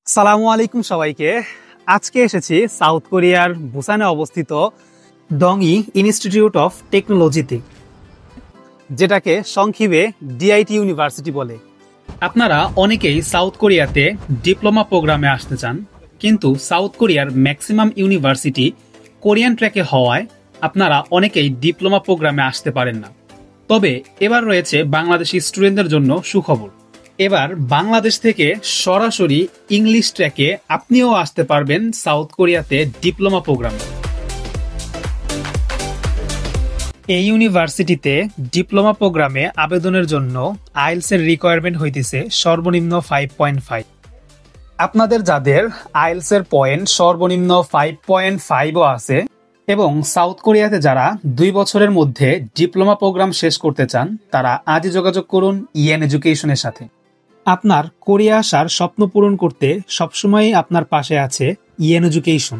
সালামু আলাইকুম সবাইকে। আজকে এসেছি সাউথ কোরিয়ার বুসানে অবস্থিত ডংই ইনস্টিটিউট অফ টেকনোলজিতে, যেটাকে সংক্ষেপে ডিআইটি ইউনিভার্সিটি বলে। আপনারা অনেকেই সাউথ কোরিয়াতে ডিপ্লোমা প্রোগ্রামে আসতে চান, কিন্তু সাউথ কোরিয়ার ম্যাক্সিমাম ইউনিভার্সিটি কোরিয়ান ট্র্যাকে হওয়ায় আপনারা অনেকেই ডিপ্লোমা প্রোগ্রামে আসতে পারেন না। তবে এবার রয়েছে বাংলাদেশি স্টুডেন্টদের জন্য সুখবর। এবার বাংলাদেশ থেকে সরাসরি ইংলিশ ট্র্যাকে আপনিও আসতে পারবেন সাউথ কোরিয়াতে ডিপ্লোমা প্রোগ্রামে। এই ইউনিভার্সিটিতে ডিপ্লোমা প্রোগ্রামে আবেদনের জন্য আইএলটিএস এর রিকোয়ারমেন্ট হইতেছে সর্বনিম্ন 5.5। আপনাদের যাদের আইএলটিএস এর পয়েন্ট সর্বনিম্ন 5.5ও আছে এবং সাউথ কোরিয়াতে যারা 2 বছরের মধ্যে ডিপ্লোমা প্রোগ্রাম শেষ করতে চান, তারা আজই যোগাযোগ করুন ইএন এডুকেশনের সাথে। আপনার কোরিয়া আসার স্বপ্ন পূরণ করতে সবসময়ই আপনার পাশে আছে ইএন এডুকেশন।